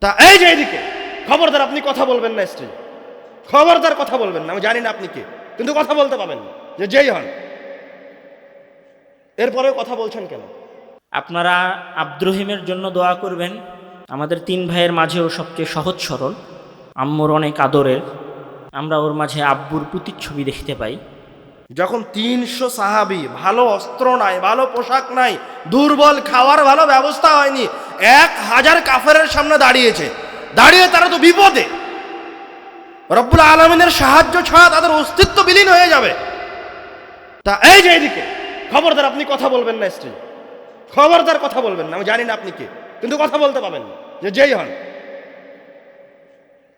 তা এই যে এইদিকে খবরদার আপনি কথা বলবেন না স্ত্রী, খবরদার কথা বলবেন না। আমি জানি না আপনি কে, কিন্তু কথা বলতে পাবেন না, যে যেই হন। এরপরেও কথা বলছেন কেন? আপনারা আব্দুর রহিমের জন্য দোয়া করবেন। আমাদের 3 ভাইয়ের মাঝেও সবচেয়ে সহজ সরল, আম্মুর অনেক আদরের। আমরা ওর মাঝে আব্বুর প্রতিচ্ছবি দেখতে পাই। যখন 300 সাহাবী, ভালো অস্ত্র নাই, ভালো পোশাক নাই, দুর্বল, খাওয়ার ভালো ব্যবস্থা হয়নি, 1000 কাফেরের সামনে দাঁড়িয়েছে, দাঁড়িয়ে তারা তো বিপদে, রব্বুল আলামিনের সাহায্য ছাড়া তাদের অস্তিত্ব বিলীন হয়ে যাবে। তা এই যে এইদিকে খবরদার আপনি কথা বলবেন না স্ত্রী, খবরদার কথা বলবেন না। আমি জানি না আপনি কে, কিন্তু কথা বলতে পাবেন না, যে যেই হন।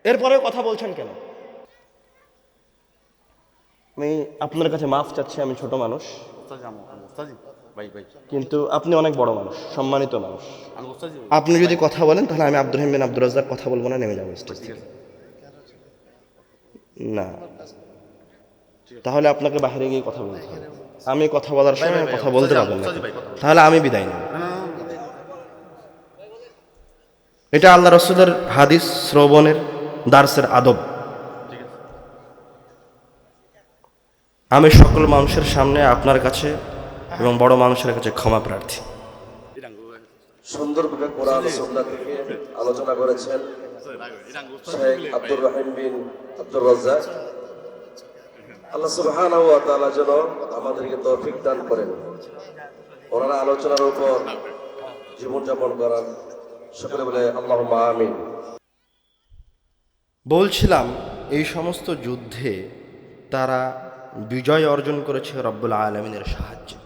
এরপরেও কথা বলছেন কেন? আমি আপনার কাছে মাফ চাচ্ছি, আমি ছোট মানুষ, কিন্তু আপনি অনেক বড় মানুষ, সম্মানিত মানুষ। আপনি যদি কথা বলেন তাহলে আমি আব্দুর রহিম বিন আব্দুর রাজ্জাক কথা বলবো না, নেমে যাবো স্টেজ থেকে। না, তাহলে আপনাকে বাইরে গিয়ে কথা বলতে হবে। আমি কথা বলার সময় কথা বলতে পারবেন না, তাহলে আমি বিদায় নেব। এটা আল্লাহ রাসূলের হাদিস শ্রবণের দার্সের আদব। আমি সকল মানুষের সামনে আপনার কাছে এবং বড় মানুষের কাছে ক্ষমা প্রার্থী। সুন্দরভাবে কোরআন সুন্নাহ থেকে আলোচনা করেছেন শেখ আব্দুর রহিম বিন আব্দুর রাজ্জাক। আল্লাহ সুবহানাহু ওয়া তাআলা যেন আমাদেরকে তৌফিক দান করেন, ওনারা আলোচনার উপর জীবনযাপন করান। সকলে বলে আল্লাহুম্মা আমিন। বলছিলাম, এই সমস্ত যুদ্ধে তারা বিজয় অর্জন করেছে রব্বুল আলামিনের সাহায্যে।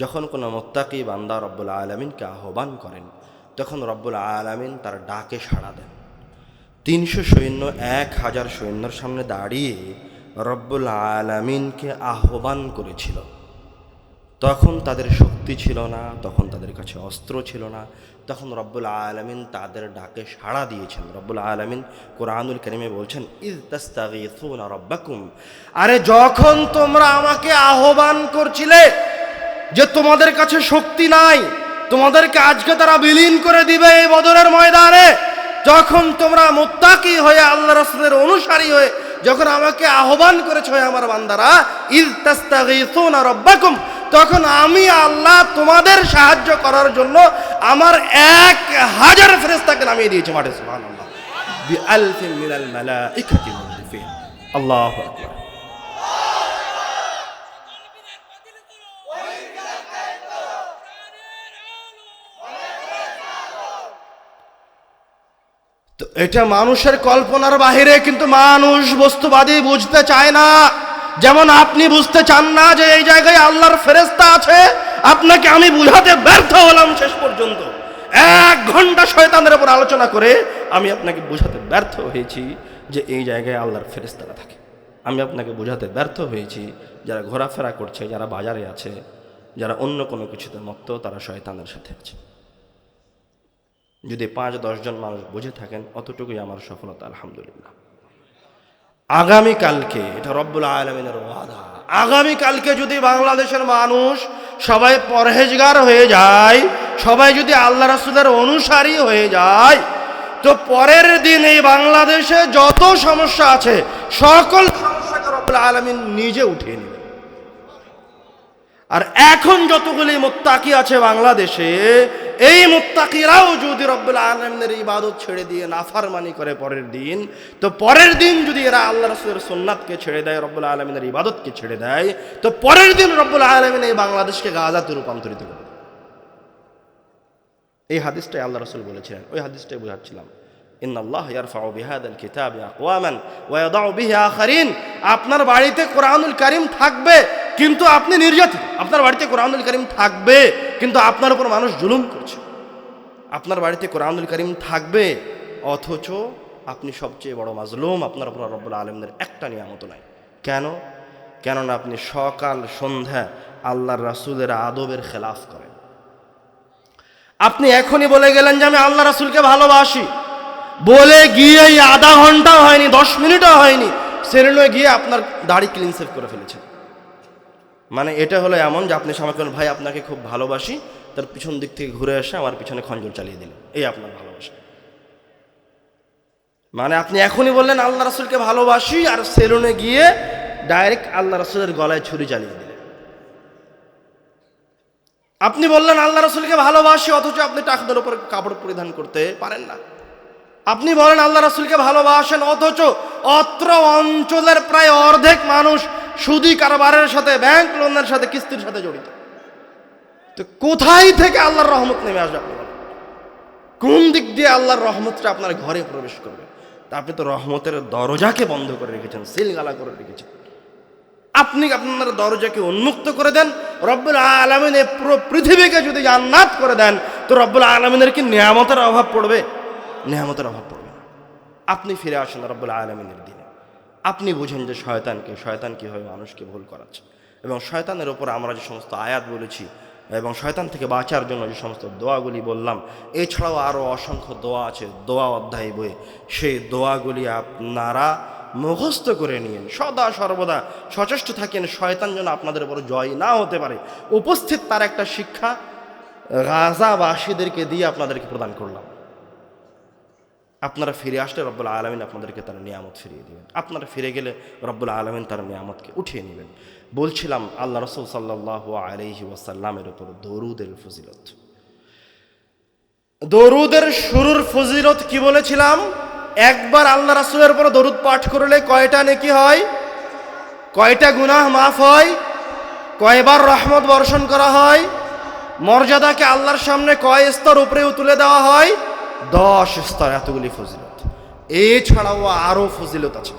যখন কোনো মুত্তাকি বান্দা রব্বুল আলামিনকে আহ্বান করেন, তখন রব্বুল আলামিন তার ডাকে সাড়া দেন। 300 সৈন্য 1000 সৈন্যর সামনে দাঁড়িয়ে রব্বুল আলামিনকে আহ্বান করেছিল। তখন তাদের শক্তি ছিল না, তখন তাদের কাছে অস্ত্র ছিল না, তখন রব্বুল আলামিন তাদের ডাকে সাড়া দিয়েছেন। রব্বুল আলামিন কোরআনুল কারীমে বলছেন, ইয তাস্তাগীসুনা রাব্বাকুম, আরে যখন তোমরা আমাকে আহ্বান করছিলে যে তোমাদের কাছে শক্তি নাই, তোমাদেরকে আজকে তারা বিলীন করে দিবে এই বদরের ময়দানে, যখন তোমরা মুত্তাকি হয়ে আল্লাহ রাসূলের অনুসারী হয়ে যখন আমাকে আহ্বান করেছো আমার বান্দারা, ইয তাস্তাগীসুনা রাব্বাকুম, তখন আমি আল্লাহ তোমাদের সাহায্য করার জন্য আমার 1000 ফেরেশতাকে নামিয়ে দিয়েছি মাঠে। সুবহানাল্লাহ, বিআলফিন মিনাল মালাইকাতি মুরদিফিন। আল্লাহু আকবার। তো এটা মানুষের কল্পনার বাহিরে, কিন্তু মানুষ বস্তুবাদী বুঝতে চায় না। যেমন আপনি বুঝতে চান না যে এই জায়গায় আল্লাহর ফেরেশতা আছে, আপনাকে আমি বুঝাতে ব্যর্থ হলাম শেষ পর্যন্ত। 1 ঘন্টা শয়তানের উপর আলোচনা করে আমি আপনাকে বুঝাতে ব্যর্থ হয়েছি যে এই জায়গায় আল্লাহর ফেরেশতারা থাকে। আমি আপনাকে বুঝাতে ব্যর্থ হয়েছি যারা ঘোরাফেরা করছে, যারা বাজারে আছে, যারা অন্য কোনো কিছুতে মত্ত, তারা শয়তানের সাথে আছে। যদি 5-10 জন মানুষ বুঝে থাকেন, অতটুকুই আমার সফলতা, আলহামদুলিল্লাহ। আগামীকালকে, এটা রব্বুল আলামিনের ওয়াদা, আগামীকালকে যদি বাংলাদেশের মানুষ সবাই পরহেজগার হয়ে যায়, সবাই যদি আল্লাহ রাসূলের অনুসারী হয়ে যায়, তো পরের দিন এই বাংলাদেশে যত সমস্যা আছে সকল সমস্যাকে রব্বুল আলামিন নিজে উঠিয়ে নেবেন। আর এখন যতগুলি মুত্তাকি আছে বাংলাদেশে, এই মুত্তাকিরাও যদি রব্বুল আলামিনের ইবাদত ছেড়ে দিয়ে নাফরমানি করে পরের দিন, তো পরের দিন যদি এরা আল্লাহ রাসূলের সুন্নাতকে ছেড়ে দেয়, রব্বুল আলামিনের ইবাদতকে ছেড়ে দেয়, তো পরের দিন রব্বুল আলামিন এই বাংলাদেশকে গাজাতে রূপান্তরিত করবে। এই হাদিসটাই আল্লাহ রাসূল বলেছিলেন, ওই হাদিসটাই বোঝাচ্ছিলাম। ইন্নাল্লাহ ইয়ারফাউ বিহাদাল কিতাবি আকওয়ামান ওয়া ইয়াদাউ বিহি আখারিন। আপনার বাড়িতে কোরআনুল কারীম থাকবে, কিন্তু আপনি নির্যাতিত। আপনার বাড়িতে কোরআনুল কারীম থাকবে, কিন্তু আপনার উপর মানুষ জুলুম করছে। আপনার বাড়িতে কোরআনুল কারীম থাকবে, অথচ আপনি সবচেয়ে বড় মাজলুম। আপনার উপর রব্বুল আলামিনের একটা নিয়ামত নাই। কেন? কেননা আপনি সকাল সন্ধ্যা আল্লাহর রাসূলের আদবের খেলাফ করেন। আপনি এখনই বলে গেলেন যে আমি আল্লাহ রাসূলকে ভালোবাসি, বলে গিয়ে আধা ঘন্টাও হয়নি, 10 মিনিটও হয়নি, সেরেনোয় গিয়ে আপনার দাড়ি ক্লিন সেভ করে ফেলেছেন। মানে এটা হলো এমন যে আপনি স্বামীকে বলেন, ভাই আপনাকে খুব ভালোবাসি, তার পিছন দিক থেকে ঘুরে এসে আমার পিছনে খঞ্জর চালিয়ে দিলেন। এই আপনার ভালোবাসা। মানে আপনি এখনই বললেন আল্লাহ রাসূলকে ভালোবাসি, আর সেলুনে গিয়ে ডাইরেক্ট আল্লাহ রাসূলের গলায় ছুরি চালিয়ে দিলেন। আপনি বললেন আল্লাহ রাসূলকে ভালোবাসি, অথচ আপনি টাকদের উপর কাপড় পরিধান করতে পারেন না। আপনি বলেন আল্লাহ রাসূলকে ভালোবাসেন, অথচ অত্র অঞ্চলের প্রায় অর্ধেক মানুষ সুদি কারবারের সাথে, ব্যাংক লোনের সাথে, কিস্তির সাথে জড়িত। তো কোথায় থেকে আল্লাহর রহমত নেমে আসবে? আপনি বলেন কোন দিক দিয়ে আল্লাহর রহমতটা আপনার ঘরে প্রবেশ করবে? তা আপনি তো রহমতের দরজাকে বন্ধ করে রেখেছেন, সিলগালা করে রেখেছেন। আপনি আপনার দরজাকে উন্মুক্ত করে দেন, রব্বুল আলামিন এই পুরো পৃথিবীকে যদি জান্নাত করে দেন, তো রব্বুল আলামিনের কি নিয়ামতের অভাব পড়বে? নিয়ামতের অভাব পড়বে না। আপনি ফিরে আসেন রব্বুল আলামিনের দিনে। আপনি বুঝেন যে শয়তান কীভাবে মানুষকে ভুল করাচ্ছে, এবং শয়তানের ওপর আমরা যে সমস্ত আয়াত বলেছি এবং শয়তান থেকে বাঁচার জন্য যে সমস্ত দোয়াগুলি বললাম, এছাড়াও আরও অসংখ্য দোয়া আছে দোয়া অধ্যায় বইয়ে। সেই দোয়াগুলি আপনারা মুখস্থ করে নিন, সদা সর্বদা সচেষ্ট থাকেন শয়তান যেন আপনাদের উপর জয় না হতে পারে। উপস্থিত তার একটা শিক্ষা গাজাবাসীদেরকে দিয়ে আপনাদেরকে প্রদান করলাম। আপনারা ফিরে আসলে রব্বুল আলামিন আপনাদেরকে তার নিয়ামত ফিরিয়ে দেবেন। আপনারা ফিরে গেলে রব্বুল আলামিন তার নিয়ামতকে উঠিয়ে নেবেন। বলছিলাম আল্লাহ রাসূল সাল্লাল্লাহু আলাইহি ওয়াসাল্লামের উপর দরুদের ফজিলত। দরুদের শুরুর ফজিলত কি বলেছিলাম? একবার আল্লাহ রাসূলের উপর দরুদ পাঠ করলে কয়টা নেকি হয়, কয়টা গুনাহ মাফ হয়, কয়বার রহমত বর্ষণ করা হয়, মর্যাদাকে আল্লাহর সামনে কয় স্তর উপরে তুলে দেওয়া হয়? 10 স্তর। এতগুলি ফজিলত। এছাড়াও আরও ফজিলত আছে।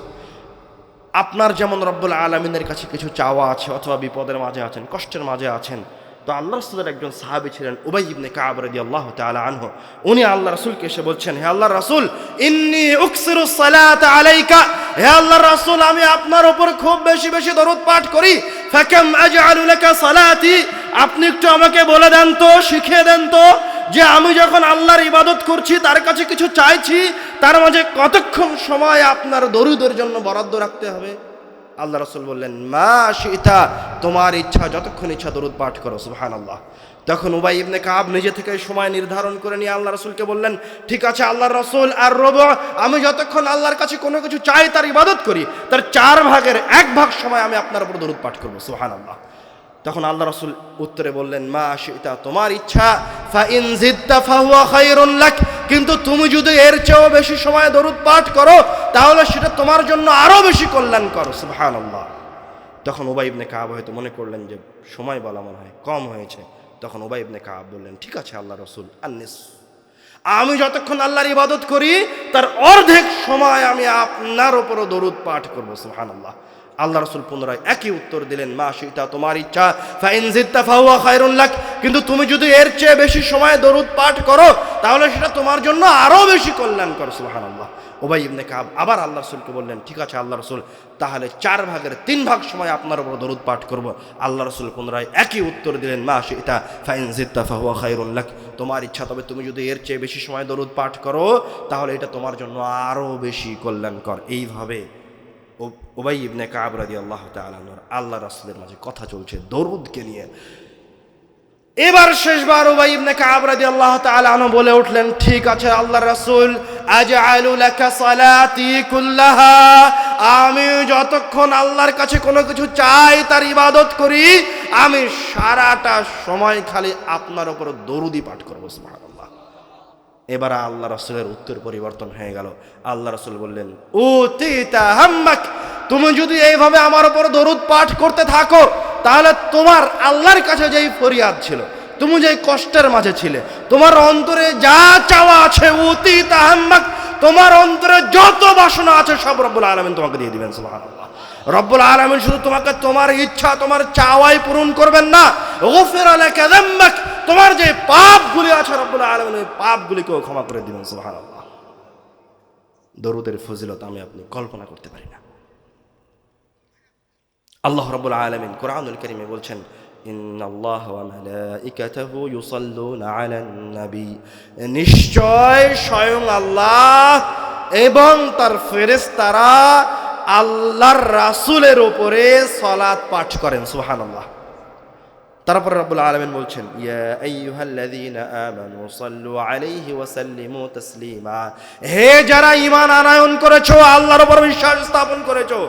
আপনার যেমন রব্বুল আলামিনের কাছে কিছু চাওয়া আছে, অথবা বিপদের মাঝে আছেন, কষ্টের মাঝে আছেন, তো আল্লাহ রাসূলের একজন সাহাবী ছিলেন উবাই ইবনে কাব রাদিয়াল্লাহু তাআলা আনহু। উনি আল্লাহ রাসূলকে এসে বলছেন, হে আল্লাহর রাসূল, ইন্নী উকসিরু সালাতা আলাইকা, হে আল্লাহর রাসূল, আমি আপনার উপর খুব বেশি বেশি দরুদ পাঠ করি। ফাকাম আজআলু লাকা সালাতি, আপনি একটু আমাকে বলে দেন তো, শিখিয়ে দেন তো, যে আমি যখন আল্লাহর ইবাদত করছি, তার কাছে কিছু চাইছি, তার মাঝে কতক্ষণ সময় আপনার দরুদের জন্য বরাদ্দ রাখতে হবে? আল্লাহ রাসূল বললেন, মা শিতা, তোমার ইচ্ছা, যতক্ষণ ইচ্ছা দরুদ পাঠ করো। সুবহানাল্লাহ। তখন উবাই ইবনে কাব নিজে থেকে সময় নির্ধারণ করে নিয়ে আল্লাহ রাসূলকে বললেন, ঠিক আছে আল্লাহর রাসূল, আর রবু, আমি যতক্ষণ আল্লাহর কাছে কোনো কিছু চাই, তার ইবাদত করি, তার 4 ভাগের 1 ভাগ সময় আমি আপনার উপর দরুদ পাঠ করবো। সুবহানাল্লাহ। তখন আল্লাহ রাসূল উত্তরে বললেন, মা শিতা, তোমার ইচ্ছা, ফা ইন জিদতা ফাহুয়া খায়রুন লাক, কিন্তু তুমি যদি এর চেয়েও বেশি সময় দরুদ পাঠ করো, তাহলে সেটা তোমার জন্য আরো বেশি কল্যাণকর। সুবহানাল্লাহ। তখন উবাই ইবনে কাব হয়তো মনে করলেন যে সময় বলা মনে হয় কম হয়েছে। তখন উবাই ইবনে কাব বললেন, ঠিক আছে আল্লাহ রাসূল, আন্নিস, আমি যতক্ষণ আল্লাহর ইবাদত করি, তার অর্ধেক সময় আমি আপনার উপরও দরুদ পাঠ করব। সুবহানাল্লাহ। আল্লাহ রাসূল পুনরায় একই উত্তর দিলেন, মা শিতা, তোমার ইচ্ছা, ফা ইন জিদতা ফাহুয়া খায়রুন লাক, কিন্তু তুমি যদি এর চেয়ে বেশি সময় দরুদ পাঠ করো, তাহলে সেটা তোমার জন্য আরো বেশি কল্যাণকর। সুবহানাল্লাহ। উবাই ইবনে কাব আবার আল্লাহ রাসূলকে বললেন, ঠিক আছে আল্লাহ রাসূল, তাহলে 4 ভাগের 3 ভাগ সময় আপনার উপর দরুদ পাঠ করব। আল্লাহ রাসূল পুনরায় একই উত্তর দিলেন, মা শিতা ফা ইন জিদতা ফাহুয়া খায়রুন লাক, তোমার ইচ্ছা, তবে তুমি যদি এর চেয়ে বেশি সময় দরুদ পাঠ করো, তাহলে এটা তোমার জন্য আরো বেশি কল্যাণকর। এইভাবে উবাই ইবনে কাব রাদিয়াল্লাহু তাআলা আনহু আল্লাহ রাসূলের মাঝে কথা চলছে দরুদকে নিয়ে। এবার শেষবার উবাই ইবনে কাব রাদিয়াল্লাহু তাআলা আনহু বলে উঠলেন, ঠিক আছে আল্লাহর রাসূল, আজআলু লাকা সালাতি কুল্লাহা, আমি যতক্ষণ আল্লাহর কাছে কোনো কিছু চাই, তার ইবাদত করি, আমি সারাটা সময় খালি আপনার উপর দরুদি পাঠ করব। সুবহানাল্লাহ। এবার আল্লাহ রাসূলের উত্তর পরিবর্তন হয়ে গেল। আল্লাহ রাসূল বললেন, উতিতা হাম্মাক, তুমি যদি এইভাবে আমার উপর দরুদ পাঠ করতে থাকো, তাহলে তোমার আল্লাহর কাছে যেই ফরিয়াদ ছিল, তুমি যেই কষ্টের মাঝে ছিলে, তোমার অন্তরে যা চাওয়া আছে, উতিতা হাম্মাক, তোমার অন্তরে যত বাসনা আছে, সব রব্বুল আলামিন তোমাকে দিয়ে দিবেন। সুবহানাল্লাহ। রব্বুল আলামিন শুধু তোমাকে তোমার ইচ্ছা, তোমার চাওয়াই পূরণ করবেন না, গফিরা লাকা যামবাক, তোমার যে পাপগুলি আছে, রব্বুল আলামিন ওই পাপগুলিকেও ক্ষমা করে দিবেন। সুবহানাল্লাহ। দরুদের ফজিলত আমি আপনি কল্পনা করতে পারি না। আল্লাহ রাব্বুল আলামিন কোরআনুল কারীমে বলছেন, ইন্নাল্লাহা ওয়া মালাইকাতাহু ইউসাল্লুনা আলান নবী, নিশ্চয় স্বয়ং আল্লাহ এবং তার ফেরেশতারা আল্লাহর রাসূলের উপরে সালাত পাঠ করেন। সুবহানাল্লাহ। তারপরে রব্বুল আলামিন বলছেন, ইয়া আইয়ুহাল্লাযীনা আমানু সাল্লু আলাইহি ওয়া সাল্লিমু তাসলিমা, হে যারা ঈমান আনয়ন করেছো, আল্লাহর উপর বিশ্বাস স্থাপন করেছো,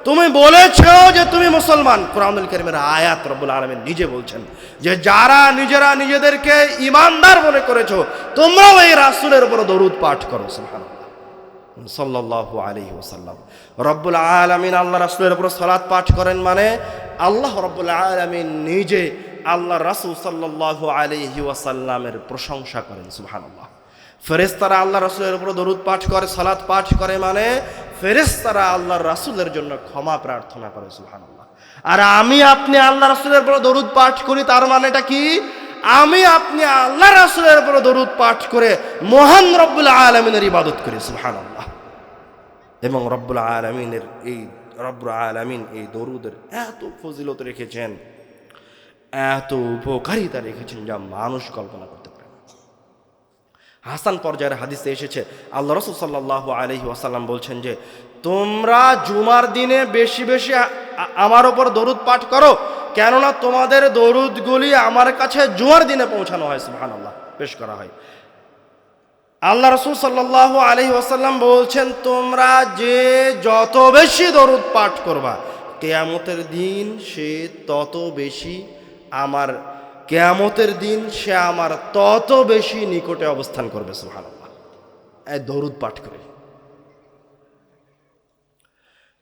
তুমি বলেছো যে তুমি মুসলমান। কোরআনুল কারীমের আয়াত রব্বুল আলামিন নিজে বলছেন যে যারা নিজেরা নিজেদেরকে ঈমানদার মনে করেছো, তোমরাও এই রাসূলের উপর দরুদ পাঠ করো। সুবহানাল্লাহ, সাল্লাল্লাহু আলাইহি ওয়াসাল্লাম। রব্বুল আলামিন আল্লাহ রাসূলের উপর সালাত পাঠ করেন মানে আল্লাহ রব্বুল আলামিন নিজে আল্লাহ রাসূল সাল্লাল্লাহু আলাইহি ওয়াসাল্লামের প্রশংসা করেন। সুবহানাল্লাহ। ফেরেশতারা আল্লাহ রাসূলের উপর দরুদ পাঠ করে, সালাত পাঠ করে মানে ফেরেশতারা আল্লাহ রাসূলের জন্য ক্ষমা প্রার্থনা করে। সুবহানাল্লাহ। আর আমি আপনি আল্লাহ রাসূলের উপর দরুদ পাঠ করি, তার মানেটা কি? আমি আপনি আল্লাহ রাসূলের উপর দরুদ পাঠ করে মহান রব্বুল আলামিনের ইবাদত করি। সুবহানাল্লাহ। এবং রব্বুল আলামিন এই দরুদের এত ফজিলত রেখেছেন, এত উপকারিতা রেখেছেন যা মানুষ কল্পনা করতে পারে না। হাসান পর্যায়ের হাদিসে এসেছে, আল্লাহ রাসূল সাল্লাল্লাহু আলাইহি ওয়াসাল্লাম বলছেন যে তোমরা জুমার দিনে বেশি বেশি আমার ওপর দরুদ পাঠ করো, কেননা তোমাদের দরুদগুলি আমার কাছে জুমার দিনে পৌঁছানো হয়। সুবহানাল্লাহ, পেশ করা হয়। আল্লাহ রাসূল সাল্লাল্লাহু আলাইহি ওয়াসাল্লাম বলছেন, তোমরা যে যত বেশি দরুদ পাঠ করবা, কিয়ামতের দিন সে তত বেশি আমার তত বেশি নিকটে অবস্থান করবে। সুবহানাল্লাহ। এই দরুদ পাঠ করে।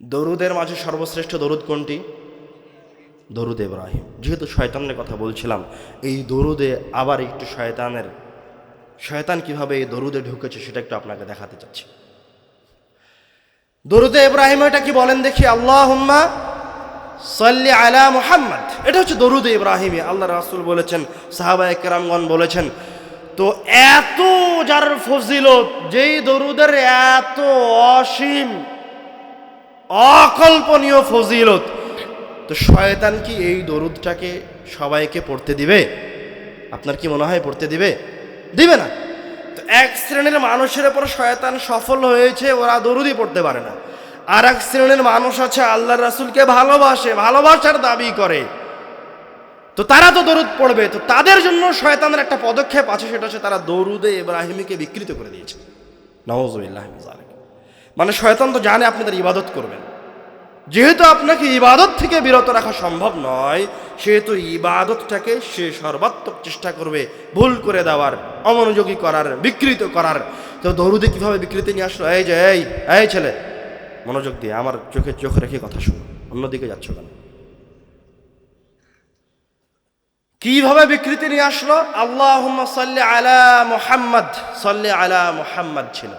দরুদের মাঝে সর্বশ্রেষ্ঠ দরুদ কোনটি? দরুদ ইব্রাহিম। যেহেতু শয়তানের কথা বলছিলাম, এই দরুদে আবার একটু শয়তান কিভাবে এই দরুদে ঢুকেছে সেটা একটু আপনাকে দেখাতে চাচ্ছি। দরুদে ইব্রাহিম এটা কি বলেন দেখি? আল্লাহুম্মা সাল্লি আলা মুহাম্মদ। এটা হচ্ছে দরুদে ইব্রাহিমী। আল্লাহ রাসূল বলেছেন, সাহাবায়ে কেরামগণ বলেছেন। তো এত যার ফজিলত, যেই দরুদের এত অসীম অকল্পনীয় ফজিলত, তো শয়তান কি এই দরুদটাকে সবাইকে পড়তে দিবে? আপনার কি মনে হয় পড়তে দিবে? দিবে না। তো এক শ্রেণীর মানুষের উপর শয়তান সফল হয়েছে, ওরা দরুদই পড়তে পারে না। আর এক শ্রেণীর মানুষ আছে আল্লাহর রাসূলকে ভালোবাসার দাবি করে, তো তারা তো দরুদ পড়বে। তো তাদের জন্য শয়তানের একটা পদক্ষেপ আছে, সেটা হচ্ছে তারা দরুদে ইব্রাহিমীকে বিকৃত করে দিয়েছে। নাউযুবিল্লাহি মিন যালিক। মানে শয়তান তো জানে আপনি তার ইবাদত করবেন, যেহেতু আপনাকে ইবাদত থেকে বিরত রাখা সম্ভব নয়, সেহেতু ইবাদতটাকে সে সর্বাত্মক চেষ্টা করবে ভুল করে দেওয়ার, অমনোযোগী করার, বিকৃত করার। তো দরুদে কিভাবে বিকৃতি নিয়ে আসলো? এই যে এই ছেলে, মনোযোগ দিয়ে আমার চোখ রেখে কথা শুনো, অন্যদিকে যাচ্ছ কেন? কিভাবে বিকৃতি নিয়ে আসলো? আল্লাহুম্মা সাল্লি আলা মুহাম্মদ ছিল,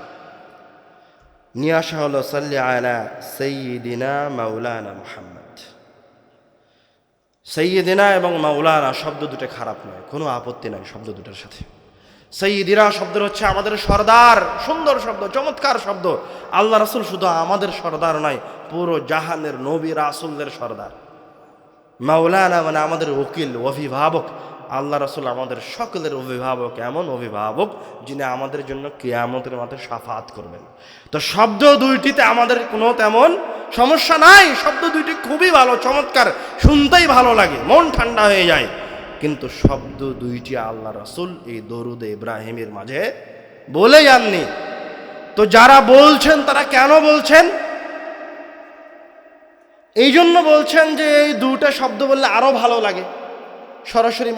নিয়ে আসা হলো সাল্লি আলা সাইয়্যিদিনা মাওলানা মুহাম্মদ। সাইয়্যিদিনা এবং মাওলানা শব্দ দুটো খারাপ নয়, কোনো আপত্তি নাই শব্দ দুটোর সাথে। সাইয়্যিদিনা শব্দ হচ্ছে আমাদের সর্দার, সুন্দর শব্দ, চমৎকার শব্দ। আল্লাহ রাসূল শুধু আমাদের সর্দার নয়, পুরো জাহানের নবী রাসূলদের সর্দার। মাওলানা মানে আমাদের ওকিল, অভিভাবক। আল্লাহ রাসূল আমাদের সকলের অভিভাবক, এমন অভিভাবক যিনি আমাদের জন্য কিয়ামতের মাঠে শাফাত করবেন। তো শব্দ দুইটিতে আমাদের কোনো তেমন সমস্যা নাই, শব্দ দুইটি খুবই ভালো, চমৎকার, শুনতেই ভালো লাগে, মন ঠান্ডা হয়ে যায়। কিন্তু শব্দ দুইটি আল্লাহ রাসূল এই দরুদে ইব্রাহিমের মাঝে বলে যাননি। তো যারা বলছেন তারা কেন বলছেন? এই জন্য বলছেন যে এই দুটা শব্দ বললে আরো ভালো লাগে। সরাসরি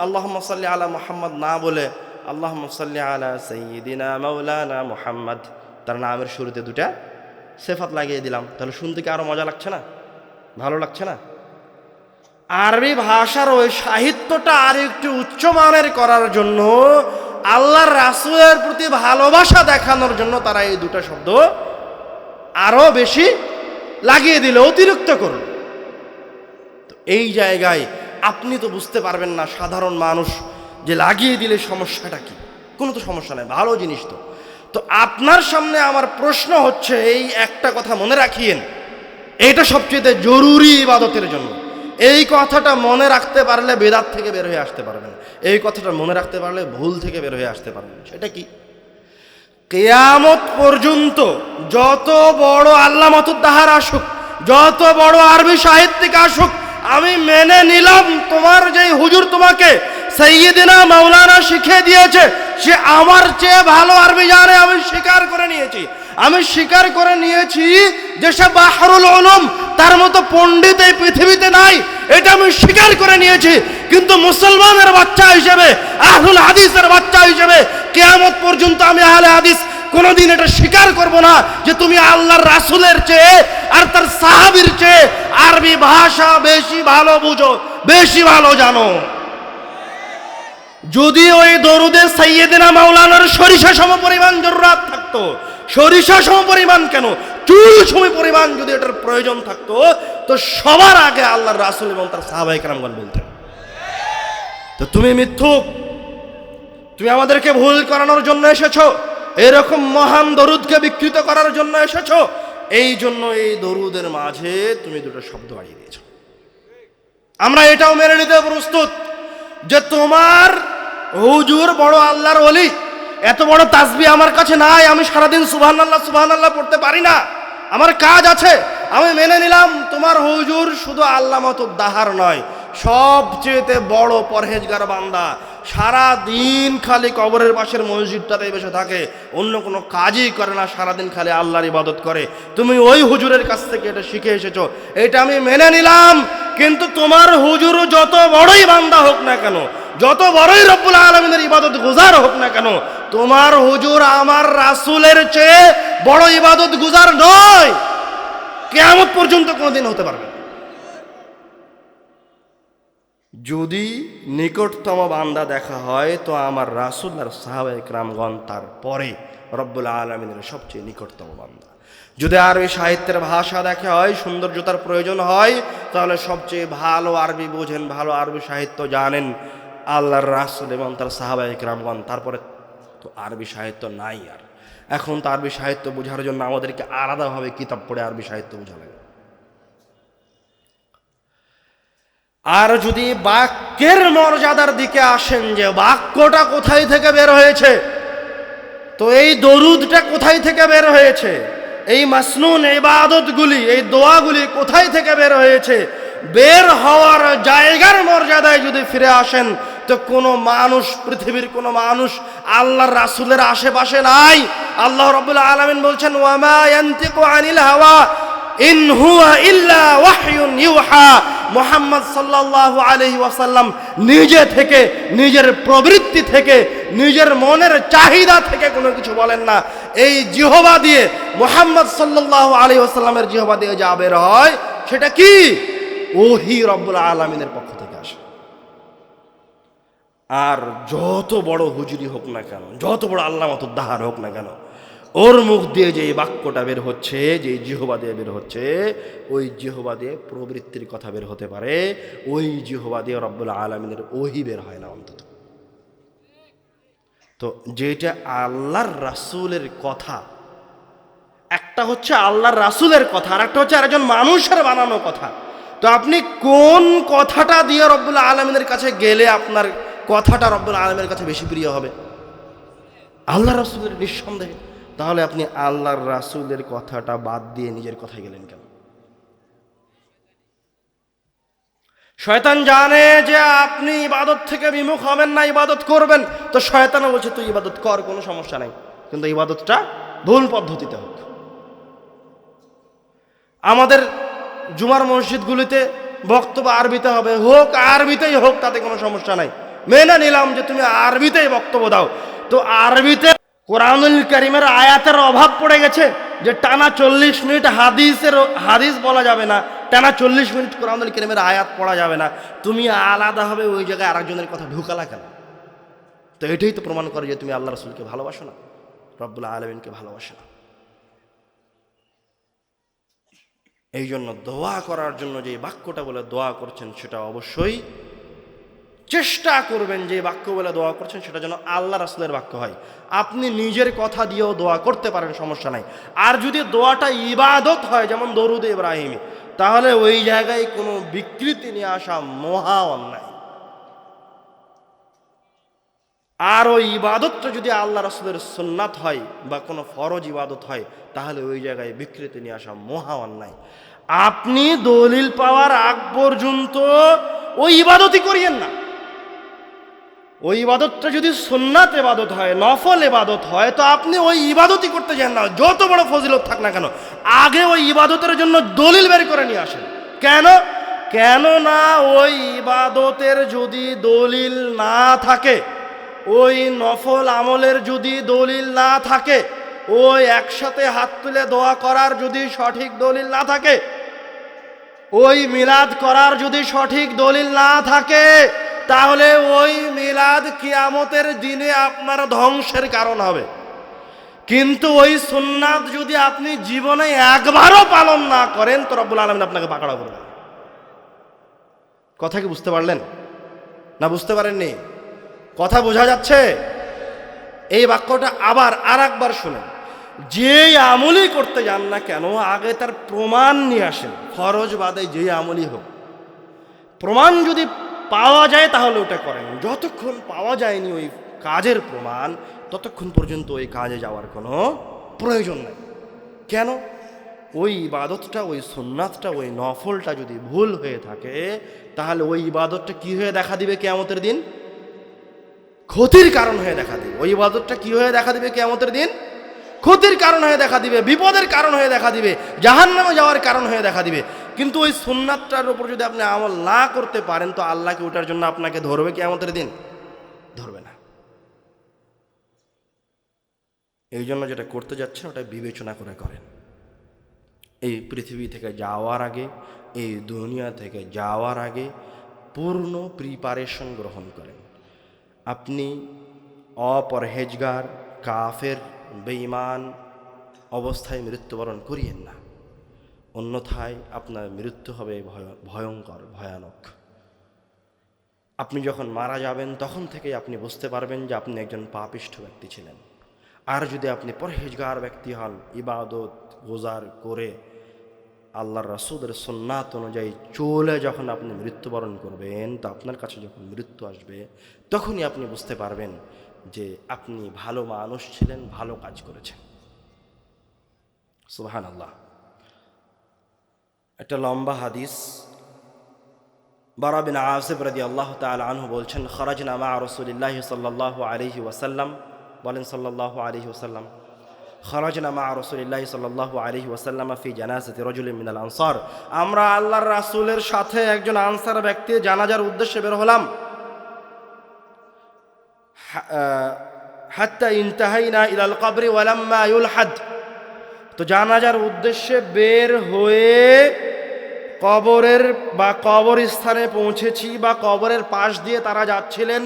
আল্লাহুম্মা সাল্লি আলা মুহাম্মদ না বলে আল্লাহুম্মা সাল্লি আলা সাইয়্যিদিনা মাওলানা মুহাম্মদ, তার নামের শুরুতে দুটা সিফাত লাগিয়ে দিলাম, তাহলে শুনতে কি আরো মজা লাগছে না? ভালো লাগছে না? আরবি ভাষার ওই সাহিত্যটা আর একটু উচ্চমানের করার জন্য, আল্লাহর রাসূলের প্রতি ভালোবাসা দেখানোর জন্য তারা এই দুটা শব্দ আরো বেশি লাগিয়ে দিল, অতিরিক্ত করল। তো এই জায়গায় আপনি তো বুঝতে পারবেন না, সাধারণ মানুষ, যে লাগিয়ে দিলে সমস্যাটা কি। কোনো তো সমস্যা নেই, ভালো জিনিস তো। তো আপনার সামনে আমার প্রশ্ন হচ্ছে, এই একটা কথা মনে রাখিয়েন, এটা সবচেয়ে জরুরি ইবাদতের জন্য। এই কথাটা মনে রাখতে পারলে বেদাত থেকে বের হয়ে আসতে পারবেন, এই কথাটা মনে রাখতে পারলে ভুল থেকে বের হয়ে আসতে পারবেন। সেটা কি? কিয়ামত পর্যন্ত যত বড় আল্লামাতুদ দাহার আসুক, যত বড় আরবি সাহিত্যিক আসুক, আমি মেনে নিলাম তোমার যেই হুজুর তোমাকে সাইয়্যিদিনা মাওলানা শিখিয়ে দিয়েছে সে আমার চেয়ে ভালো আরবি জানে, আমি স্বীকার করে নিয়েছি। আমি স্বীকার করে নিয়েছি যে সে বাহরুল উলুম, তার মতো পণ্ডিত এই পৃথিবীতে নাই, এটা আমি স্বীকার করে নিয়েছি। কিন্তু মুসলমানের বাচ্চা হিসেবে, আহলুল হাদিসের বাচ্চা হিসেবে কিয়ামত পর্যন্ত আমি আহলে হাদিস কোনোদিন এটা স্বীকার করব না যে তুমি আল্লাহর রাসূলের চেয়ে আর তার সাহাবীর চেয়ে আরবি ভাষা বেশি ভালো বুঝো, বেশি ভালো জানো। যদি ওই দরুদে সাইয়্যিদিনা মাওলানার সরিষা সম পরিমাণ জরুরত থাকতো, সরিষা সম পরিমাণ কেন, চুল সম পরিমাণ যদি এটার প্রয়োজন থাকতো, তো সবার আগে আল্লাহর রাসূল এবং তার সাহাবায়ে কেরামগণ বলতেন। তো তুমি মিথ্যুক, তুমি আমাদেরকে ভুল করানোর জন্য এসেছো, এরকম মহান দরুদকে বিকৃত করার জন্য এসেছো। এই জন্য এই দরুদের মাঝে তুমি দুটো শব্দ বাড়িয়ে দিয়েছো। আমরা এটাও মেনে নিতে প্রস্তুত যে তোমার হুজুর বড় আল্লাহর ওলি, এত বড় তাসবিহ আমার কাছে নাই, আমি সারাদিন সুবহানাল্লাহ সুবহানাল্লাহ পড়তে পারি না, আমার কাজ আছে। আমি মেনে নিলাম তোমার হুজুর শুধু আল্লামাতু দাহার নয়, সবচেয়ে বড় পরহেজগার বান্দা, সারা দিন খালি কবরের পাশের মসজিদটাতে বসে থাকে, অন্য কোনো কাজই করে না, সারাদিন খালি আল্লাহর ইবাদত করে। তুমি ওই হুজুরের কাছ থেকে এটা শিখে এসেছো, এটা আমি মেনে নিলাম। কিন্তু তোমার হুজুর যত বড়ই বান্দা হোক না কেন, যত বড়ই রব্বুল আলামিনের ইবাদত গুজার হোক না কেন, তোমার হুজুর আমার রাসূলের চেয়ে বড় ইবাদত গুজার নয়, কিয়ামত পর্যন্ত কোনোদিন হতে পারবে না। যদি নিকটতম বান্দা দেখা হয় তো আমার রাসূল আর সাহাবায়ে কেরামগণ, তারপরে রব্বুল আলামিনের সবচেয়ে নিকটতম বান্দা। যদি আরবি সাহিত্যের ভাষা দেখা হয়, সৌন্দর্যতার প্রয়োজন হয়, তাহলে সবচেয়ে ভালো আরবি বোঝেন, ভালো আরবি সাহিত্য জানেন আল্লাহর রাসূল এবং তার সাহাবায়ে কেরামগণ। তারপরে তো আরবি সাহিত্য নাই আর। এখন তো আরবি সাহিত্য বোঝার জন্য আমাদেরকে আলাদাভাবে কিতাব পড়ে আরবি সাহিত্য বোঝা লাগে। আর যদি বাক্যের মর্যাদার দিকে আসেন, যে বাক্যটা কোথায় থেকে বের হয়েছে, তো এই দরুদটা কোথায় থেকে বের হয়েছে, এই মাসনুন ইবাদতগুলি, এই দোয়াগুলি কোথায় থেকে বের হয়েছে, বের হওয়ার জায়গার মর্যাদায় যদি ফিরে আসেন, তো কোনো মানুষ, পৃথিবীর কোনো মানুষ আল্লাহর রাসূলের আশেপাশে নাই। আল্লাহ রাব্বুল আলামিন বলছেন, ওয়ামা ইয়ানতিকু আনিল হাওয়া ইন হুয়া ইল্লা ওয়াহয়ুন ইউহা। মুহাম্মদ সাল্লাল্লাহু আলাইহি ওয়াসাল্লাম নিজে থেকে, নিজের প্রবৃত্তি থেকে, নিজের মনের চাহিদা থেকে কোনো কিছু বলেন না। এই জিহবা দিয়ে, মুহাম্মদ সাল্লাল্লাহু আলাইহি ওয়াসাল্লামের জিহবা দিয়ে যা বের হয় সেটা কি? ওহী রব্বুল আলামিনের পক্ষ থেকে আসে। আর যত বড় হুজুরি হোক না কেন, যত বড় আল্লামাতু দাহার হোক না কেন, ওর মুখ দিয়ে যে বাক্যটা বের হচ্ছে, যে জিহবা দিয়ে বের হচ্ছে, ওই জিহবা দিয়ে প্রবৃত্তির কথা বের হতে পারে, ওই জিহবা দিয়ে রব্বুল আলামিনের ওহী বের হয় না অন্তত। তো যেটা আল্লাহর রাসূলের কথা, একটা হচ্ছে আল্লাহর রাসূলের কথা, আর একটা হচ্ছে আরেকজন মানুষের বানানো কথা। তো আপনি কোন কথাটা দিয়ে রব্বুল আলামিনের কাছে গেলে আপনার কথাটা রব্বুল আলামিনের কাছে বেশি প্রিয় হবে? আল্লাহর রাসূলের, নিঃসন্দেহে। তাহলে আপনি আল্লাহর রাসূলের কথাটা বাদ দিয়ে নিজের কথায় গেলেন কেন? শয়তান জানে যে আপনি ইবাদত থেকে বিমুখ হবেন না, ইবাদত করবেন। তো শয়তানও বলছে তুই ইবাদত কর, কোনো সমস্যা নাই, কিন্তু ইবাদতটা ভুল পদ্ধতিতে হোক। আমাদের জুমার মসজিদগুলিতে বক্তব্য আরবিতে হবে, হোক আরবিতেই হোক, তাতে কোনো সমস্যা নাই। মেনে নিলাম যে তুমি আরবিতেই বক্তব্য দাও। তো আরবিতে কোরআনুল কারীমের আয়াতের অভাব পড়ে গেছে যে টানা 40 মিনিট হাদিস বলা যাবে না, টানা 40 মিনিট কোরআনুল কারীমের আয়াত পড়া যাবে না। তুমি আলাদাভাবে ওই জায়গায় আরেকজনের কথা ঢুকালা কেন? তো এটাই তো প্রমাণ করে যে তুমি আল্লাহ রাসূলকে ভালোবাসো না, রব্বুল আলামিনকে ভালোবাসো না। এই জন্য দোয়া করার জন্য যে বাক্যটা বলে দোয়া করছেন, সেটা অবশ্যই চেষ্টা করবেন যে বাক্য বলে দোয়া করছেন সেটা যেন আল্লাহ রাসূলের বাক্য হয়। আপনি নিজের কথা দিয়েও দোয়া করতে পারেন, সমস্যা নাই। আর যদি দোয়াটা ইবাদত হয়, যেমন দরুদ ইব্রাহিমী, তাহলে ওই জায়গায় কোনো বিকৃতি নিয়ে আসা মহা অন্যায়। আর ওই ইবাদতটা যদি আল্লাহ রাসূলের সুন্নাত হয় বা কোনো ফরজ ইবাদত হয়, তাহলে ওই জায়গায় বিকৃতি নিয়ে আসা মহা অন্যায়। আপনি দলিল পাওয়ার আগ পর্যন্ত ওই ইবাদতই করিয়েন না। ওই ইবাদতটা যদি সুন্নাত ইবাদত হয়, নফল ইবাদত হয়, তো আপনি ওই ইবাদতই করতে যান না, যত বড় ফজিলত থাক না কেন। আগে ওই ইবাদতের জন্য দলিল বের করে নিয়ে আসেন। কেন না ওই ইবাদতের যদি দলিল না থাকে, ওই নফল আমলের যদি দলিল না থাকে, ওই একসাথে হাত তুলে দোয়া করার যদি সঠিক দলিল না থাকে, ওই মিলাদ করার যদি সঠিক দলিল না থাকে, তাহলে ওই মিলাদ কিয়ামতের দিনে আপনার ধ্বংসের কারণ হবে। কিন্তু ওই সুন্নাত যদি আপনি জীবনে একবারও পালন না করেন, তো রব্বুল আলামিন আপনাকে পাকড়াও করবে। কথা কি বুঝতে পারলেন না বুঝতে পারেননি? কথা বোঝা যাচ্ছে? এই বাক্যটা আবার আর একবার শুনেন। যে আমলই করতে যান না কেন, আগে তার প্রমাণ নিয়ে আসেন। ফরজ বাদে যে আমলই হোক, প্রমাণ যদি পাওয়া যায় তাহলে ওটা করেন। যতক্ষণ পাওয়া যায়নি ওই কাজের প্রমাণ, ততক্ষণ পর্যন্ত ওই কাজে যাওয়ার কোনো প্রয়োজন নেই। কেন? ওই ইবাদতটা, ওই সুন্নাতটা, ওই নফলটা যদি ভুল হয়ে থাকে, তাহলে ওই ইবাদতটা কি হয়ে দেখা দিবে কিয়ামতের দিন? ক্ষতির কারণ হয়ে দেখা দিবে। ওই ইবাদতটা কি হয়ে দেখা দিবে কিয়ামতের দিন? ক্ষতির কারণ হয়ে দেখা দিবে, বিপদের কারণ হয়ে দেখা দিবে, জাহান্নামে যাওয়ার কারণ হয়ে দেখা দিবে। কিন্তু ওই সুন্নাতটার উপর যদি আপনি আমল না করতে পারেন, তো আল্লাহকে ওটার জন্য আপনাকে ধরবে কিয়ামতের দিন? ধরবে না। এই জন্য যেটা করতে যাচ্ছেন ওটা বিবেচনা করে করেন। এই পৃথিবী থেকে যাওয়ার আগে, এই দুনিয়া থেকে যাওয়ার আগে পূর্ণ প্রিপারেশন গ্রহণ করেন। আপনি অপরহেজগার, কাফের, বেঈমান অবস্থায় মৃত্যুবরণ করিয়েন না, অন্যথায় আপনার মৃত্যু হবে ভয়ঙ্কর, ভয়ানক। আপনি যখন মারা যাবেন তখন থেকেই আপনি বুঝতে পারবেন যে আপনি একজন পাপিষ্ঠ ব্যক্তি ছিলেন। আর যদি আপনি পরহেজগার ব্যক্তি হন, ইবাদত গোজার করে আল্লাহর রাসূলের সুন্নাত অনুযায়ী চলে যখন আপনি মৃত্যুবরণ করবেন, তো আপনার কাছে যখন মৃত্যু আসবে, তখনই আপনি বুঝতে পারবেন যে আপনি ভালো মানুষ ছিলেন, ভালো কাজ করেছেন। সুবহানাল্লাহ। একটা লম্বা হাদিস, বারা বিন আযিব রাদিয়াল্লাহু তাআলা আনহু বলছেন, খরাজনা মা রাসূলিল্লাহি সাল্লাল্লাহু আলাইহি ওয়াসাল্লাম, বলেন সাল্লাল্লাহু আলাইহি ওয়াসাল্লাম, খরাজনা মা রাসূলিল্লাহি সাল্লাল্লাহু আলাইহি ওয়াসাল্লাম ফি জানাজাতি রাজুলিন মিনাল আনসার। আমরা আল্লাহর রাসূলের সাথে একজন আনসার ব্যক্তির জানাজার উদ্দেশ্যে বের হলাম। হাত্তা ইনতাহাইনা ইলাল কবরি ওয়া লাম্মা ইউলহাদ। তো জানাজার উদ্দেশ্যে বের হয়ে কবরের বা কবরস্থানে পৌঁছেছি, বা কবরের পাশ দিয়ে তারা যাচ্ছিলেন।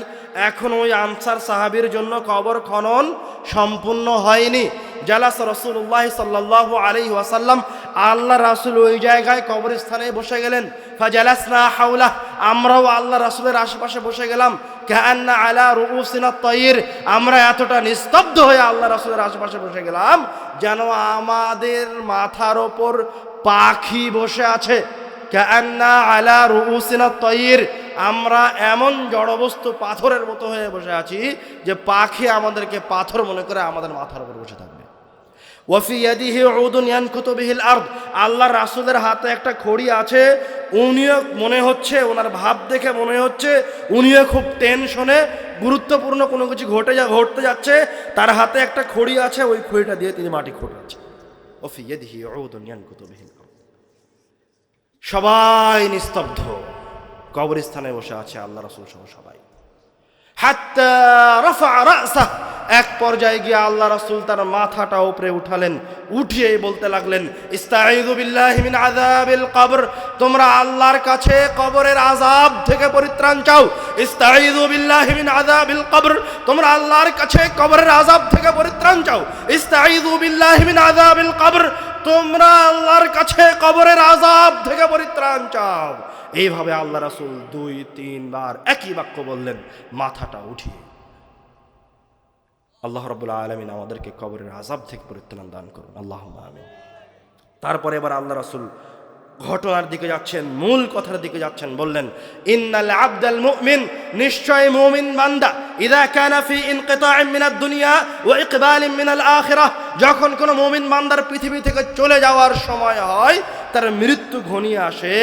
এখন ওই আনসার সাহাবীর জন্য কবর খনন সম্পূর্ণ হয়নি। জালাস রাসূলুল্লাহ সাল্লাল্লাহু আলাইহি ওয়াসাল্লাম, আল্লাহ রাসূল ওই জায়গায় কবরস্থানে বসে গেলেন। ফাজালাসনা হাওলা, আমরাও আল্লাহ রাসূলের আশেপাশে বসে গেলাম। কাআন্না আলা রুউসিনা তায়র, আমরা এতটা নিস্তব্ধ হয়ে আল্লাহ রাসূলের আশেপাশে বসে গেলাম যেন আমাদের মাথার ওপর পাখি বসে আছে। কাআন্না আলা রুউসিনা তায়র, আমরা এমন জড়বস্তু পাথরের মতো হয়ে বসে আছি যে পাখি আমাদেরকে পাথর মনে করে আমাদের মাথার উপর বসে থাকবে। ওয়াফি ইয়াদিহি উদুন ইয়ানকুতু বিহিল আরদ, আল্লাহর রাসূলের হাতে একটা খড়ি আছে। উনিও মনে হচ্ছে, ওনার ভাব দেখে মনে হচ্ছে উনিও খুব টেনশনে, গুরুত্বপূর্ণ কোনো কিছু ঘটতে যাচ্ছে। তার হাতে একটা খড়ি আছে, ওই খড়িটা দিয়ে তিনি মাটি খোঁড়াচ্ছেন। ওয়াফি ইয়াদিহি উদুন ইয়ানকুতু বিহিল আরদ। সবাই নিস্তব্ধ, কবরস্থানে বসে আছে আল্লাহ রাসূল সহ সবাই। হাত্তা রাফা রাসা, এক পর্যায়ে গিয়ে আল্লাহ রাসূল তার মাথাটা উপরে উঠালেন, উঠিয়ে বলতে লাগলেন, ইস্তাঈযু বিল্লাহি মিন আযাবিল কবর, তোমরা আল্লাহর কাছে কবরের আযাব থেকে পরিত্রাণ চাও। ইস্তাঈযু বিল্লাহি মিন আযাবিল কবর, তোমরা আল্লাহর কাছে কবরের আযাব থেকে পরিত্রাণ চাও। ইস্তাঈযু বিল্লাহি মিন আযাবিল কবর, তোমরা আল্লাহর কাছে কবরের আযাব থেকে পরিত্রাণ চাও। এইভাবে আল্লাহ রাসূল 2-3 বার একই বাক্য বললেন, মাথাটা উঠিয়ে। আল্লাহ রাব্বুল আলামিন আমাদেরকে কবরের আযাব থেকে পরিত্রাণ দান করুন, আল্লাহুম্মা আমিন। তারপরে এবার আল্লাহ রাসূল ঘটনার দিকে যাচ্ছেন, মূল কথার দিকে যাচ্ছেন। বললেন ইন্নাল আবদাল মুমিন, নিশ্চয় মুমিন বান্দা, ইযা কানা ফি ইনকিতাইম মিনাদ দুনিয়া ওয়া ইকবালিন মিনাল আখিরাহ, যখন কোনো মুমিন বান্দার পৃথিবী থেকে চলে যাওয়ার সময় হয়, তার মৃত্যু ঘনিয়ে আসে,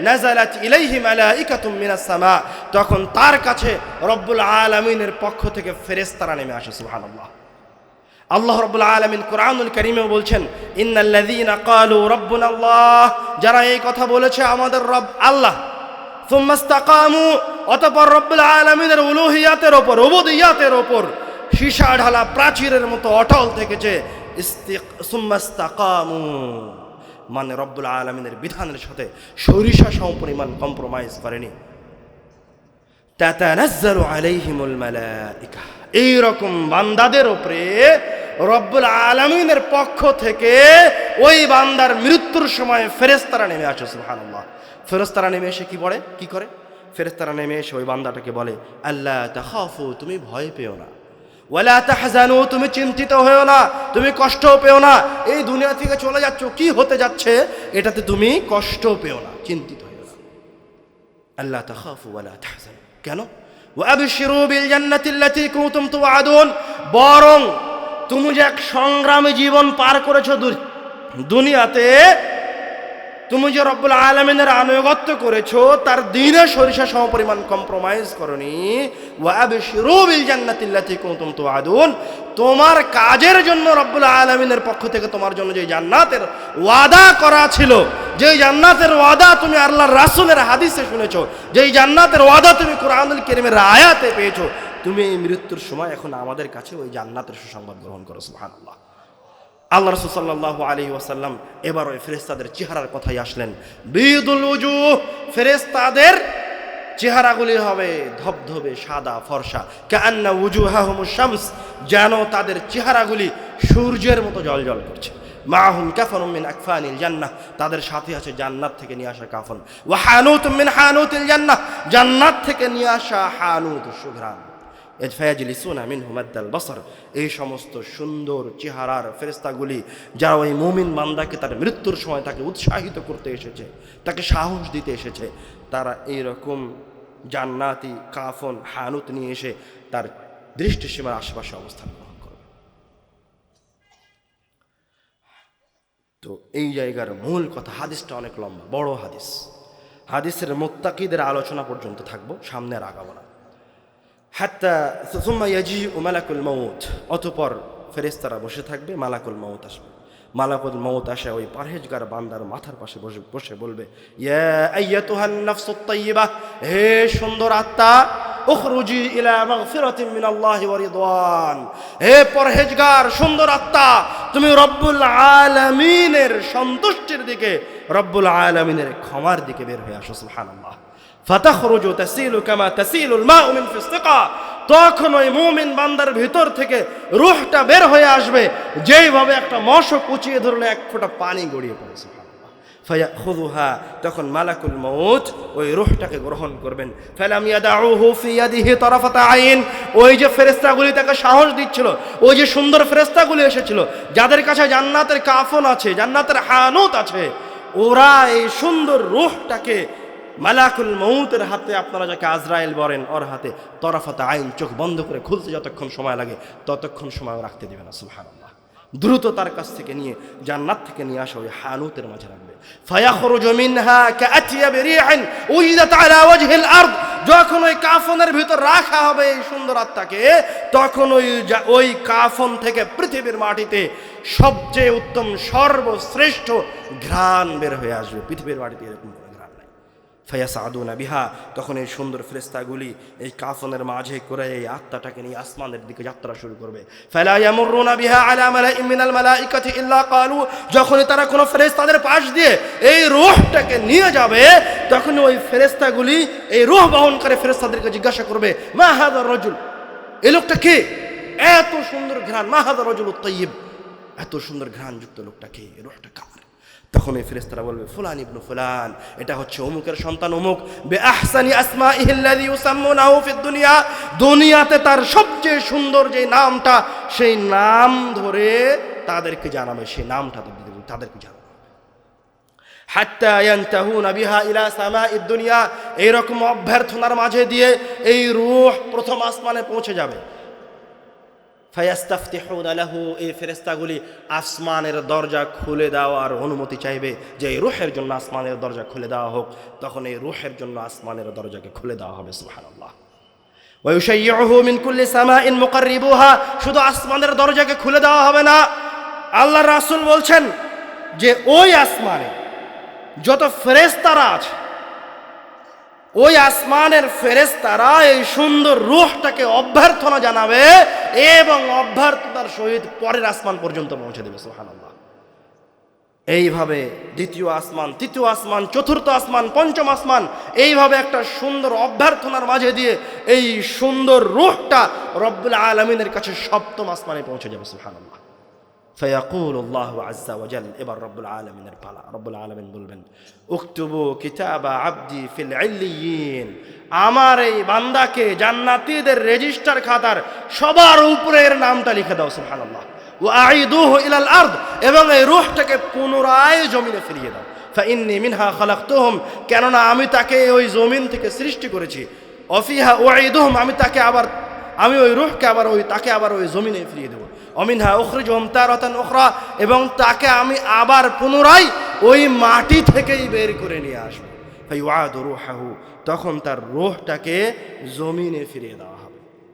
নাযালাত ইলাইহি মালাইকাতুম মিনাস সামা, তখন তার কাছে রব্বুল আলামিনের পক্ষ থেকে ফেরেশতারা নেমে আসে। সুবহানাল্লাহ। আল্লাহ রাব্বুল আলামিন কোরআনুল কারীমে বলছেন ইন্নাল্লাযীনা ক্বালু রাব্বুনাল্লাহ, যারা এই কথা বলেছে আমাদের রব আল্লাহ, সুম্মা ইসতাকামু, অতঃপর রব্বুল আলামিনের উলুহিয়াতের ওপর, উবুদিয়াতের ওপর সীসা ঢালা প্রাচীরের মতো অটল থেকেছে। সুম্মা ইসতাকামু মানে রব্বুল আলামিনের বিধানের সাথে সরিষা সমপরিমাণ কম্প্রোমাইজ করেনি। তাতানাজ্জালু আলাইহিমুল মালাইকা, এই রকম বান্দাদের উপরে রব্বুল আলামিনের পক্ষ থেকে ওই বান্দার মৃত্যুর সময় ফেরেশতারা নেমে আসে। সুবহানাল্লাহ। ফেরেশতারা নেমে এসে কি করে? ফেরেশতারা নেমে এসে ওই বান্দাটাকে বলে আল্লাহ তাখাফু, তুমি ভয় পেও না, ওয়ালা তাহজানু, তুমি চিন্তিত হয়েও না, তুমি কষ্টও পেও না, এই দুনিয়া থেকে চলে যাচ্ছ, কি হতে যাচ্ছে এটাতে তুমি কষ্টও পেও না, চিন্তিত হয়েও না। আল্লাহ তাখাফু ওয়ালা তাহজানু, কেন? ওয়াবশিরু বিল জান্নাতিল্লাতী কুনতুম তুআদুন, বরং তুমি যে এক সংগ্রামী জীবন পার করেছো দুনিয়াতে, তুমি যে রব্বুল আলামিনের আনুগত্য করেছো, তার দিনে সরিষা সমপরিমাণ কম্প্রোমাইজ করনি। ওয়াবশিরু বিল জান্নাতিল্লাতী কুনতুম তুআদুন, তোমার কাজের জন্য রব্বুল আলামিনের পক্ষ থেকে তোমার জন্য যে জান্নাতের ওয়াদা করা ছিল, যেই জান্নাতের ওয়াদা তুমি আল্লাহর রাসূলের হাদিসে শুনেছো, যেই জান্নাতের ওয়াদা তুমি কোরআনুল কারীমের আয়াতে পেয়েছো, তুমি এই মৃত্যুর সময় এখন আমাদের কাছে ওই জান্নাতের সুসংবাদ গ্রহণ করো। সুবহানাল্লাহ। আল্লাহ রাসূল সাল্লাল্লাহু আলাইহি ওয়াসাল্লাম এবার ওই ফেরেশতাদের চেহারার কথাই আসলেন। বিদুল উজুহ, ফেরেশতাদের চেহারাগুলি হবে ধবধবে সাদা ফর্সা, কাআন্না উজুহাহুমুশ শামস, যেন তাদের চেহারাগুলি সূর্যের মতো জ্বলজ্বল করছে। মাহুম কাফানুম মিন আকফানিল জান্নাহ, তাদের সাথে আছে জান্নাত থেকে নিয়ে আসা কাফন। ওয়া হানুতুম মিন হানুতিল জান্নাহ, জান্নাত থেকে নিয়ে আসা হানুত, সুঘ্রাণ। ফায়াজলিসুনা মিনহু মাদ্দাল বসর, এই সমস্ত সুন্দর চেহারার ফেরেশতাগুলি যারা ওই মুমিন বান্দাকে তার মৃত্যুর সময় তাকে উৎসাহিত করতে এসেছে, তাকে সাহস দিতে এসেছে, তারা এইরকম জান্নাতি কাফন হানুত নিয়ে এসে তার দৃষ্টিসীমার আশেপাশে অবস্থান গ্রহণ করবে। তো এই জায়গার মূল কথা, হাদিসটা অনেক লম্বা, বড় হাদিস, হাদিসের মুত্তাকিদের আলোচনা পর্যন্ত থাকবো, সামনে আর আগাবো না। হাত্তা সুম্মা ইয়াজিউ মালাকুল মাউত, অতঃপর ফেরেশতারা বসে থাকবে, মালাকুল মাউত আসবে। মালাকুল মাউত আসে ওই পারহেজগার বান্দার মাথার পাশে বসে বলবে ইয়া আইয়াতুহান নাফসুত তাইয়্যিবাহ, হে সুন্দর আত্মা, উখরুজি ইলা মাগফিরাতিন মিনাল্লাহি ওয়া রিদওয়ান, হে পরহেজগার সুন্দর আত্মা, তুমি রব্বুল আলামিনের সন্তুষ্টির দিকে, রব্বুল আলামিনের ক্ষমার দিকে বের হয়ে আসো। সুবহানাল্লাহ। ফাতাখরুজু তাসিলু কামা তাসিলুল মাউ মিন ফিসতিকা, তখন ওই মুমিন বান্দার ভিতর থেকে রূহটা বের হয়ে আসবে যেইভাবে একটা মশক কুচিয়ে ধরলে এক ফোঁটা পানি গড়িয়ে পড়ে। সুবহানাল্লাহ। ফায়াখুযুহা, তখন মালাকুল মউত ওই রূহটাকে গ্রহণ করবেন। ফালাম ইয়াদাউহু ফি ইয়াদিহি তারাফাতা আইন, ওই যে ফেরেশতাগুলি তাকে সাহস দিচ্ছিল, ওই যে সুন্দর ফেরেশতাগুলি এসেছিল, যাদের কাছে জান্নাতের কাফন আছে, জান্নাতের হানুত আছে, ওরা এই সুন্দর রূহটাকে মালাকুল মউতের হাতে, আপনারা যাকে আজরাইল বলেন, ওর হাতে তরফাতে আইন, চোখ বন্ধ করে খুলতে যতক্ষণ সময় লাগে ততক্ষণ সময় রাখতে দেবে না। সুবহানাল্লাহ। দ্রুত তার কাছ থেকে নিয়ে জান্নাত থেকে নিয়ে আসা ওই হানুতের মাঝে রাখবে। ফায়াখরুজু মিনহা কাআতিয়াবি রিহিন উজিদাত আলা ওয়াজহিল আরদ, যখন ওই কাফনের ভিতর রাখা হবে এই সুন্দর আত্মাকে, তখন ওই কাফন থেকে পৃথিবীর মাটিতে সবচেয়ে উত্তম সর্বশ্রেষ্ঠ ঘ্রাণ বের হয়ে আসবে। পৃথিবীর মাটিতে এরকম ফায়াসাদুনা বিহা, তখন এই সুন্দর ফেরেশতাগুলি এই কাফনের মাঝে করে এই আত্মাটাকে নিয়ে আসমানের দিকে যাত্রা শুরু করবে। ফালা ইয়ামুরুনা বিহা আলা মালাইন মিনাল মালাইকাতি ইল্লা ক্বালু, যখনই তারা কোনো ফেরেশতাদের পাশ দিয়ে এই রূহটাকে নিয়ে যাবে, তখন ওই ফেরেশতাগুলি এই রূহ বহনকারী ফেরেশতাদেরকে জিজ্ঞাসা করবে মা হাযা রাজুল, এই লোকটা কে, এত সুন্দর ঘ্রাণ, মা হাযা রাজুলুত তাইয়্যিব, এত সুন্দর ঘ্রাণযুক্ত লোকটা কে, এই রূহটা কার? তখন এই ফেরেশতারা বলবে ফুলান ইবনু ফুলান, এটা হচ্ছে অমুকের সন্তান অমুক, বিআহসানি আসমাইহি আল্লাযী ইউসাম্মুনাহু ফিদ দুনিয়া, দুনিয়াতে তার সবচেয়ে সুন্দর যে নামটা, সেই নাম ধরে তাদেরকে জানাবে, সেই নামটা তাদেরকে জানাবে। হাত্তা ইয়ানতাহুনা বিহা ইলা সামাঈদ দুনিয়া, এইরকম অভ্যর্থনার মাঝে দিয়ে এই রূহ প্রথম আসমানে পৌঁছে যাবে। ফায়াস্তাফতিহুনা লাহু, এই ফেরেশতাগুলি আসমানের দরজা খুলে দেওয়ার অনুমতি চাইবে যে এই রূহের জন্য আসমানের দরজা খুলে দেওয়া হোক। তখন এই রূহের জন্য আসমানের দরজাকে খুলে দেওয়া হবে। সুবহানাল্লাহ। ওয়া ইউশাইয়ুহু মিন কুল্লি সামাইন মুকাররিবুহা, শুধু আসমানের দরজাকে খুলে দেওয়া হবে না, আল্লাহর রাসূল বলছেন যে ওই আসমানে যত ফেরেশতারা আছে, ওই আসমানের ফেরেশতারা এই সুন্দর রূহটাকে অভ্যর্থনা জানাবে এবং অভ্যর্থনার সহিত পরের আসমান পর্যন্ত পৌঁছে দেবে। সুবহানাল্লাহ। এইভাবে দ্বিতীয় আসমান, তৃতীয় আসমান, চতুর্থ আসমান, পঞ্চম আসমান, এইভাবে একটা সুন্দর অভ্যর্থনার মাঝে দিয়ে এই সুন্দর রূহটা রব্বুল আলামিনের কাছে সপ্তম আসমানে পৌঁছে যাবে। সুবহানাল্লাহ। ফায়াকুলুল্লাহু আযজা ওয়া জাল, এবার রব্বুল আলামিনের পালা। রব্বুল আলামিন বলবেন, উকতুবু কিতাবা আবদি ফিল ইল্লিয়িন, আমার এই বান্দাকে জান্নাতীদের রেজিস্টার খাতার সবার উপরের নামটা লিখে দাও। সুবহানাল্লাহ। ওয়া আইদুহু ইলাল আরদ, এবং এই রূহটাকে পুনরায় জমিনে ফিরিয়ে দাও। ফাইন্নী মিনহা খালাকতুহুম, কেননা আমি তাকে ওই জমিন থেকে সৃষ্টি করেছি। অফিহা উঈদুহুম, আমি ওই রূহকে তাকে আবার ওই জমিনে ফিরিয়ে দেব। অমিনহা উখরিজুহুম তারাতান উখরা, এবং তাকে আমি আবার পুনরায় ওই মাটি থেকেই বের করে নিয়ে আসবো। ফায়ুআদু রূহাহু, তখন তার রূহটাকে জমিনে ফিরিয়ে দেওয়া